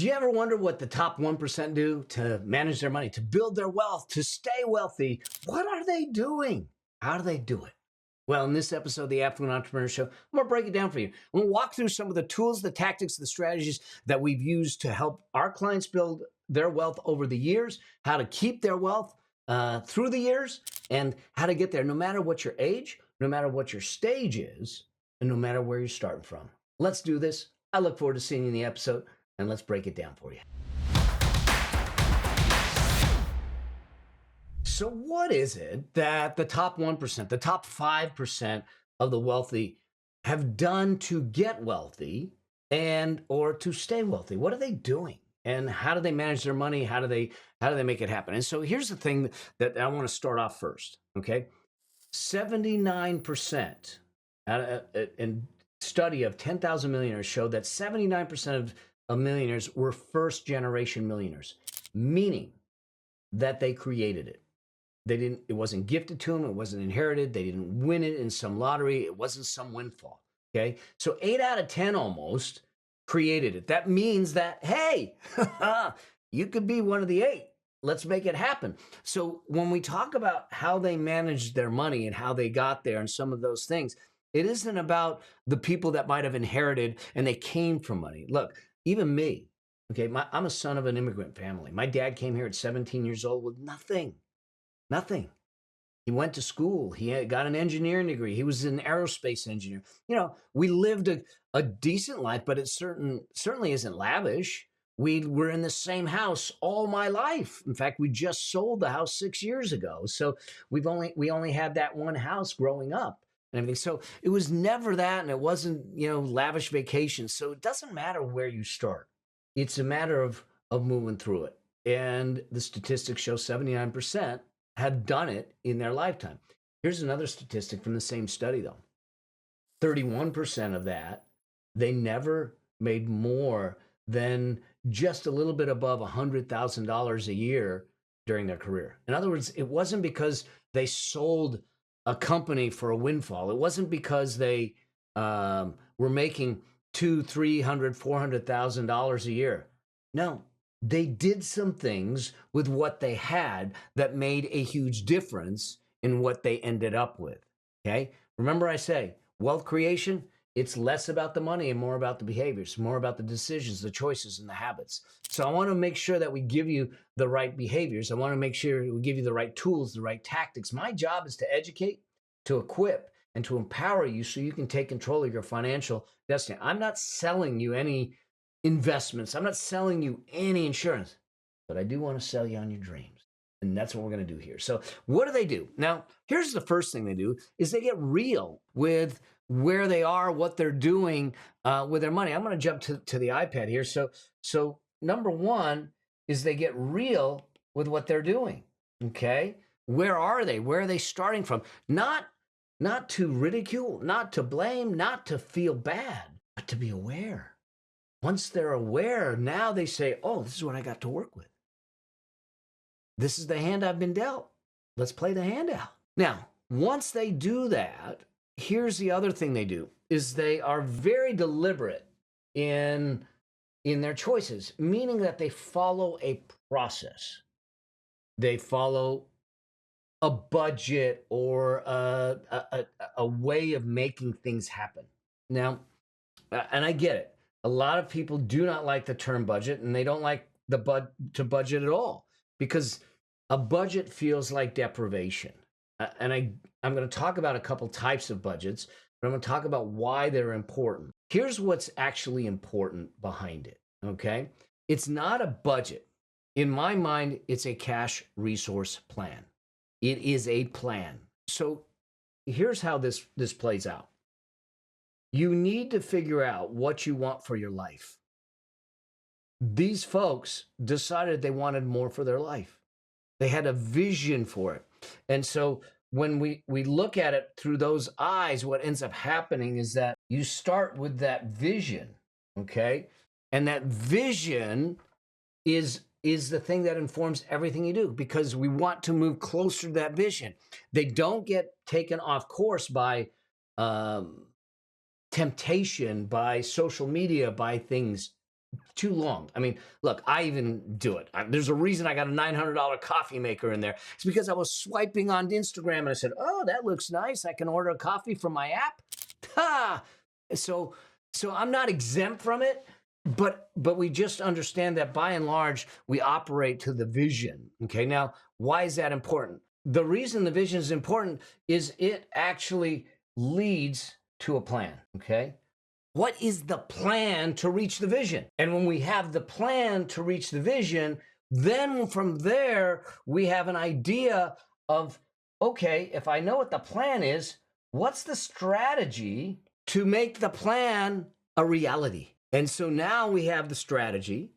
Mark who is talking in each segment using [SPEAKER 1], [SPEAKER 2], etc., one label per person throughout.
[SPEAKER 1] Do you ever wonder what the top 1% do to manage their money, to build their wealth, to stay wealthy? What are they doing? How do they do it? Well, in this episode of the Affluent Entrepreneur Show, I'm going to break it down for you. I'm going to walk through some of the tools, the tactics, the strategies that we've used to help our clients build their wealth over the years, how to keep their wealth through the years, and how to get there no matter what your age, no matter what your stage is, and no matter where you're starting from. Let's do this. I look forward to seeing you in the episode, and let's break it down for you. So what is it that the top 1%, the top 5% of the wealthy have done to get wealthy and or to stay wealthy? What are they doing? And how do they manage their money? How do they make it happen? And so here's the thing that I want to start off first, okay? 79% in study of 10,000 millionaires showed that 79% of millionaires were first generation millionaires, meaning that they created it. It wasn't gifted to them, it wasn't inherited, they didn't win it in some lottery, it wasn't some windfall. Okay. So 8 out of 10 almost created it. That means that, hey, you could be one of the 8. Let's make it happen. So when we talk about how they managed their money and how they got there and some of those things, it isn't about the people that might have inherited and they came from money. Look, even me, okay, I'm a son of an immigrant family. My dad came here at 17 years old with nothing. He went to school. He got an engineering degree. He was an aerospace engineer. You know, we lived a decent life, but it certainly isn't lavish. We were in the same house all my life. In fact, we just sold the house 6 years ago. So we only had that one house growing up and everything. So it was never that, and it wasn't, lavish vacations. So it doesn't matter where you start. It's a matter of moving through it. And the statistics show 79% have done it in their lifetime. Here's another statistic from the same study, though. 31% of that, they never made more than just a little bit above $100,000 a year during their career. In other words, it wasn't because they sold a company for a windfall. It wasn't because they were making $200,000, $300,000, $400,000 a year. No. They did some things with what they had that made a huge difference in what they ended up with, okay? Remember I say, wealth creation, it's less about the money and more about the behaviors, more about the decisions, the choices, and the habits. So I want to make sure that we give you the right behaviors. I want to make sure we give you the right tools, the right tactics. My job is to educate, to equip, and to empower you so you can take control of your financial destiny. I'm not selling you any investments. I'm not selling you any insurance, but I do want to sell you on your dreams. And that's what we're going to do here. So what do they do? Now, here's the first thing they do is they get real with where they are, what they're doing with their money. I'm going to jump to the iPad here. So number one is they get real with what they're doing. Okay. Where are they? Where are they starting from? Not to ridicule, not to blame, not to feel bad, but to be aware. Once they're aware, now they say, oh, this is what I got to work with. This is the hand I've been dealt. Let's play the hand out. Now, once they do that, here's the other thing they do, is they are very deliberate in their choices, meaning that they follow a process. They follow a budget or a way of making things happen. Now, and I get it. A lot of people do not like the term budget, and they don't like to budget at all because a budget feels like deprivation. And I'm going to talk about a couple types of budgets, but I'm going to talk about why they're important. Here's what's actually important behind it, okay? It's not a budget. In my mind, it's a cash resource plan. It is a plan. So here's how this plays out. You need to figure out what you want for your life. These folks decided they wanted more for their life. They had a vision for it. And so when we look at it through those eyes, what ends up happening is that you start with that vision, okay? And that vision is the thing that informs everything you do because we want to move closer to that vision. They don't get taken off course by temptation, by social media, by things too long. I mean, look, I even do it. There's a reason I got a $900 coffee maker in there. It's because I was swiping on Instagram and I said, oh, that looks nice. I can order a coffee from my app. Ha! So I'm not exempt from it, but we just understand that by and large, we operate to the vision. Okay, now, why is that important? The reason the vision is important is it actually leads to a plan, okay? What is the plan to reach the vision? And when we have the plan to reach the vision, then from there, we have an idea of, okay, if I know what the plan is, what's the strategy to make the plan a reality? And so now we have the strategy.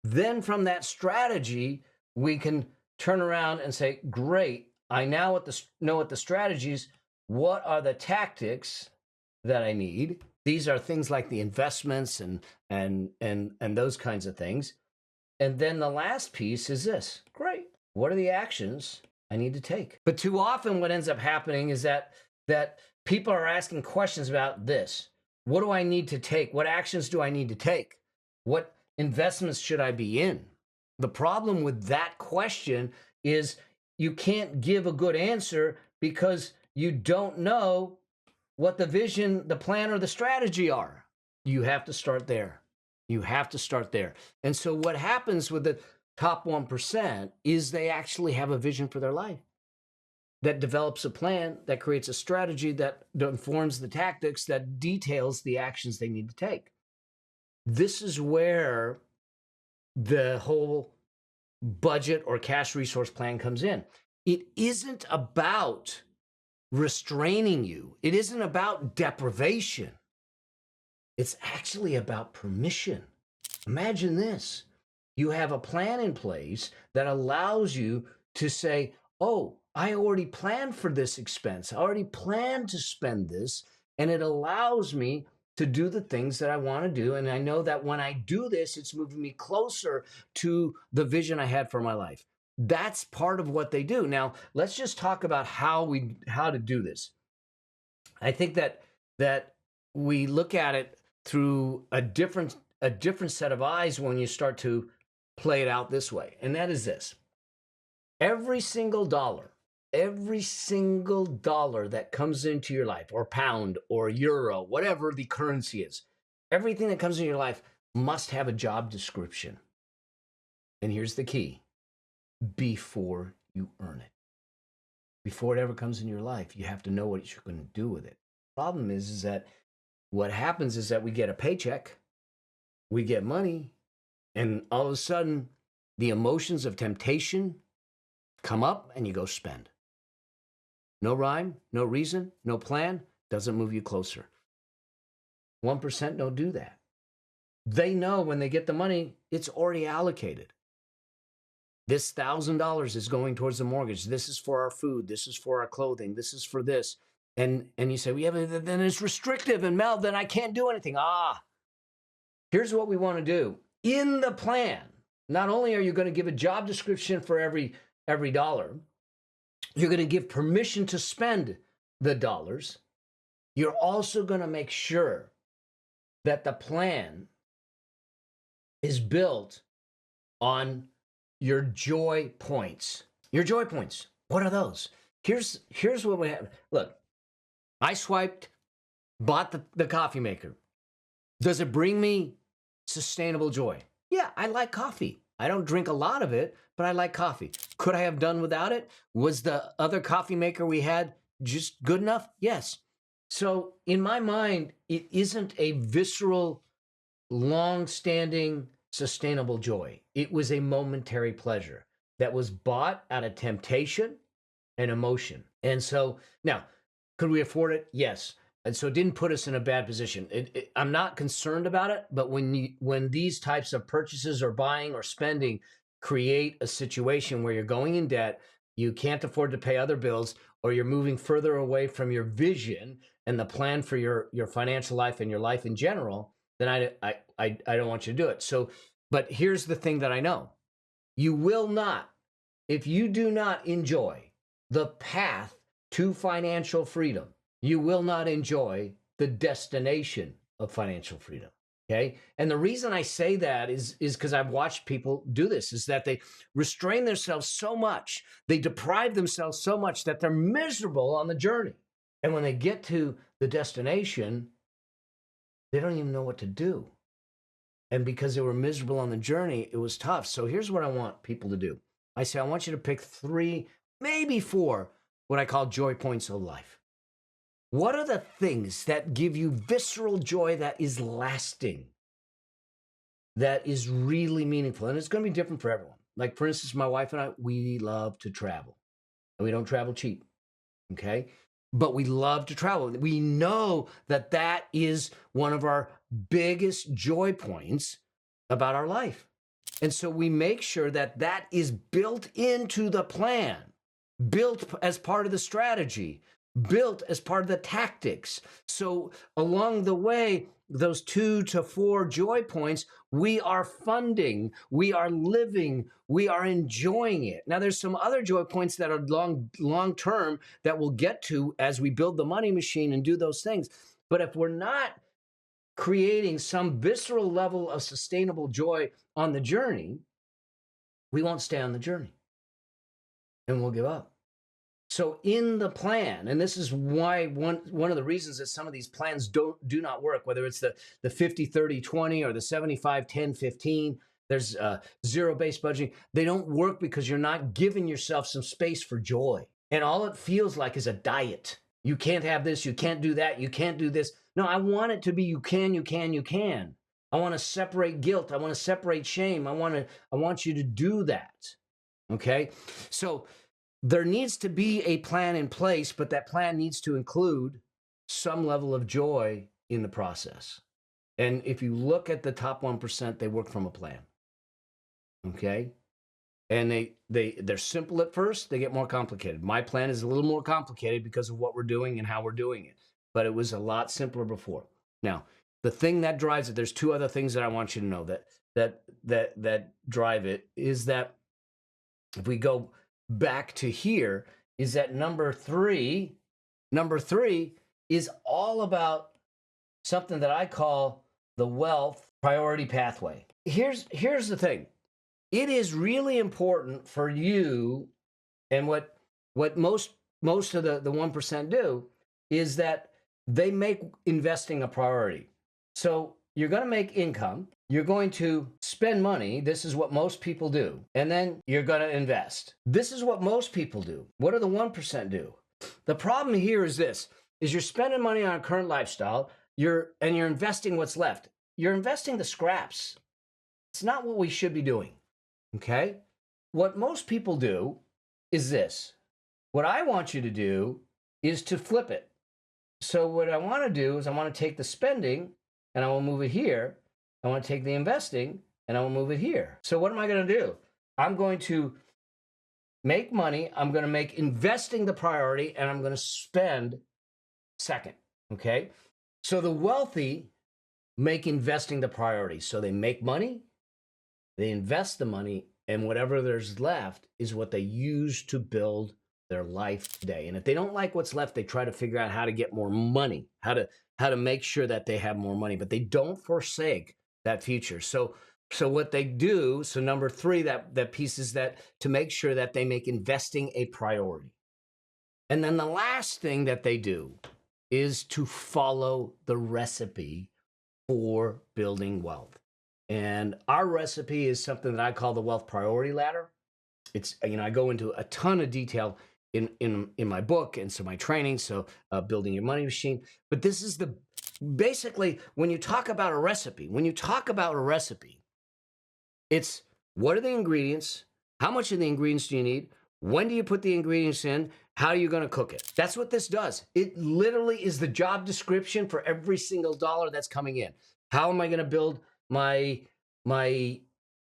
[SPEAKER 1] Then from that strategy, we can turn around and say, great, I now know what the strategies, what are the tactics that I need? These are things like the investments and those kinds of things. And then the last piece is this. Great. What are the actions I need to take? But too often what ends up happening is that people are asking questions about this. What do I need to take? What actions do I need to take? What investments should I be in? The problem with that question is you can't give a good answer because you don't know what the vision, the plan, or the strategy are. You have to start there. You have to start there. And so what happens with the top 1% is they actually have a vision for their life that develops a plan, that creates a strategy, that informs the tactics, that details the actions they need to take. This is where the whole budget or cash resource plan comes in. It isn't about restraining you. It isn't about deprivation. It's actually about permission. Imagine this. You have a plan in place that allows you to say, oh, I already planned for this expense. I already planned to spend this, and it allows me to do the things that I want to do. And I know that when I do this, it's moving me closer to the vision I had for my life. That's part of what they do. Now, let's just talk about how to do this. I think that we look at it through a different set of eyes when you start to play it out this way. And that is this. Every single dollar that comes into your life, or pound or euro, whatever the currency is, everything that comes into your life must have a job description. And here's the key. Before you earn it. Before it ever comes in your life, you have to know what you're going to do with it. The problem is that what happens is that we get a paycheck, we get money, and all of a sudden the emotions of temptation come up and you go spend. No rhyme, no reason, no plan, doesn't move you closer. 1% don't do that. They know when they get the money, it's already allocated. This $1,000 is going towards the mortgage. This is for our food. This is for our clothing. This is for this. And you say, well, yeah, but then it's restrictive. And Mel, then I can't do anything. Here's what we want to do. In the plan, not only are you going to give a job description for every dollar, you're going to give permission to spend the dollars. You're also going to make sure that the plan is built on your joy points. Your joy points. What are those? Here's what we have. Look, I swiped, bought the coffee maker. Does it bring me sustainable joy? Yeah, I like coffee. I don't drink a lot of it, but I like coffee. Could I have done without it? Was the other coffee maker we had just good enough? Yes. So in my mind, it isn't a visceral, long-standing, sustainable joy. It was a momentary pleasure that was bought out of temptation and emotion. And so now, could we afford it? Yes. And so it didn't put us in a bad position. I'm not concerned about it, but when these types of purchases or buying or spending create a situation where you're going in debt, you can't afford to pay other bills, or you're moving further away from your vision and the plan for your financial life and your life in general, then I don't want you to do it. So, but here's the thing that I know. You will not, if you do not enjoy the path to financial freedom, you will not enjoy the destination of financial freedom. Okay. And the reason I say that is because I've watched people do this, is that they restrain themselves so much, they deprive themselves so much that they're miserable on the journey. And when they get to the destination, they don't even know what to do. And because they were miserable on the journey, it was tough. So here's what I want people to do. I say, I want you to pick 3, maybe 4, what I call joy points of life. What are the things that give you visceral joy that is lasting, that is really meaningful? And it's going to be different for everyone. Like, for instance, my wife and I, we love to travel. And we don't travel cheap, okay? But we love to travel. We know that that is one of our biggest joy points about our life. And so we make sure that that is built into the plan, built as part of the strategy, built as part of the tactics. So along the way, those 2 to 4 joy points, we are funding, we are living, we are enjoying it. Now, there's some other joy points that are long term that we'll get to as we build the money machine and do those things. But if we're not creating some visceral level of sustainable joy on the journey, we won't stay on the journey and we'll give up. So in the plan, and this is why one of the reasons that some of these plans do not work, whether it's the 50-30-20 or the 75-10-15, there's zero-based budgeting, they don't work because you're not giving yourself some space for joy. And all it feels like is a diet. You can't have this, you can't do that, you can't do this. No, I want it to be you can, you can, you can. I want to separate guilt. I want to separate shame. I want you to do that. Okay? So there needs to be a plan in place, but that plan needs to include some level of joy in the process. And if you look at the top 1%, they work from a plan. Okay? And they're simple at first, they get more complicated. My plan is a little more complicated because of what we're doing and how we're doing it, but it was a lot simpler before. Now, the thing that drives it, there's 2 other things that I want you to know that drive it, is that if we go back to here, is that number 3 is all about something that I call the wealth priority pathway. Here's the thing. It is really important for you, and what most of the 1% do is that they make investing a priority. So you're going to make income, you're going to spend money, this is what most people do, and then you're going to invest. This is what most people do. What do the 1% do? The problem here is this, is you're spending money on a current lifestyle, you're investing what's left. You're investing the scraps. It's not what we should be doing. Okay? What most people do is this. What I want you to do is to flip it. So what I want to do is I want to take the spending and I will move it here. I want to take the investing and I will move it here. So what am I going to do? I'm going to make money. I'm going to make investing the priority and I'm going to spend second. Okay? So the wealthy make investing the priority. So they make money, they invest the money, and whatever there's left is what they use to build their life today. And if they don't like what's left, they try to figure out how to get more money, how to make sure that they have more money, but they don't forsake that future. So what they do, so number 3, that piece is that to make sure that they make investing a priority. And then the last thing that they do is to follow the recipe for building wealth. And our recipe is something that I call the wealth priority ladder. It's, I go into a ton of detail in my book and so my training, so building your money machine. But this is basically, when you talk about a recipe, it's what are the ingredients? How much of the ingredients do you need? When do you put the ingredients in? How are you going to cook it? That's what this does. It literally is the job description for every single dollar that's coming in. How am I going to build my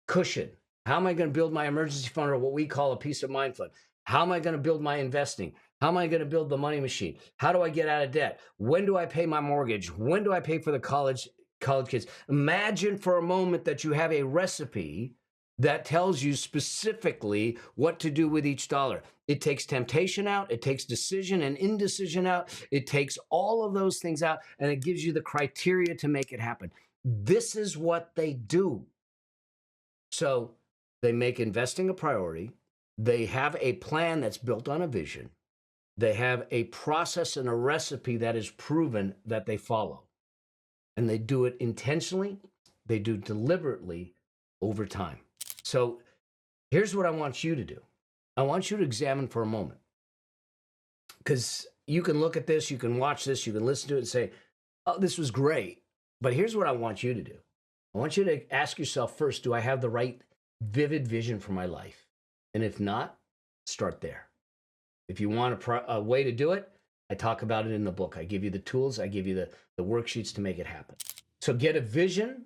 [SPEAKER 1] cushion? How am I going to build my emergency fund, or what we call a peace of mind fund? How am I going to build my investing? How am I going to build the money machine? How do I get out of debt? When do I pay my mortgage? When do I pay for the college kids? Imagine for a moment that you have a recipe that tells you specifically what to do with each dollar. It takes temptation out, it takes decision and indecision out, it takes all of those things out, and it gives you the criteria to make it happen. This is what they do. So they make investing a priority. They have a plan that's built on a vision. They have a process and a recipe that is proven that they follow. And they do it intentionally. They do deliberately over time. So here's what I want you to do. I want you to examine for a moment. Because you can look at this, you can watch this, you can listen to it and say, oh, this was great. But here's what I want you to do. I want you to ask yourself first, do I have the right vivid vision for my life? And if not, start there. If you want a way to do it, I talk about it in the book. I give you the tools, I give you the worksheets to make it happen. So get a vision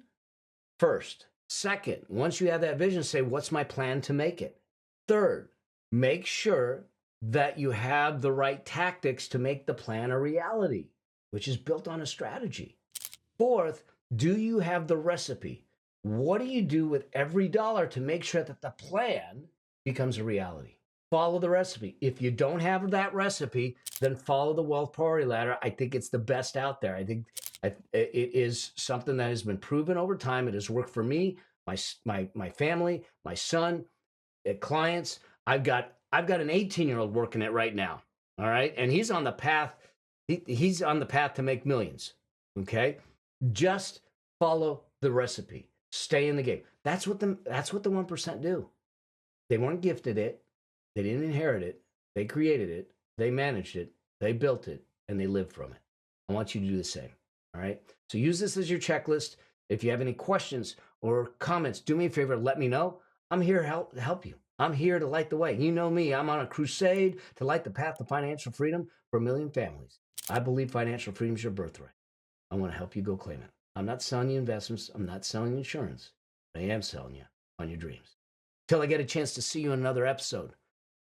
[SPEAKER 1] first. Second, once you have that vision, say, what's my plan to make it? Third, make sure that you have the right tactics to make the plan a reality, which is built on a strategy. Fourth, do you have the recipe? What do you do with every dollar to make sure that the plan becomes a reality? Follow the recipe. If you don't have that recipe, then follow the wealth priority ladder. I think it's the best out there. I think it is something that has been proven over time. It has worked for me, my family, my son, clients. I've got an 18-year-old working it right now. All right, and he's on the path. He's on the path to make millions. Okay, just follow the recipe. Stay in the game. That's what the 1% do. They weren't gifted it. They didn't inherit it. They created it. They managed it. They built it, and they lived from it. I want you to do the same. All right. So use this as your checklist. If you have any questions or comments, do me a favor. Let me know. I'm here to help you. I'm here to light the way. You know me. I'm on a crusade to light the path to financial freedom for a million families. I believe financial freedom is your birthright. I want to help you go claim it. I'm not selling you investments. I'm not selling you insurance. But I am selling you on your dreams. Till I get a chance to see you in another episode,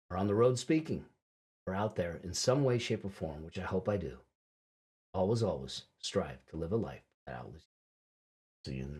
[SPEAKER 1] or on the road speaking, or out there in some way, shape, or form, which I hope I do. Always, always strive to live a life that outlives you. See you in the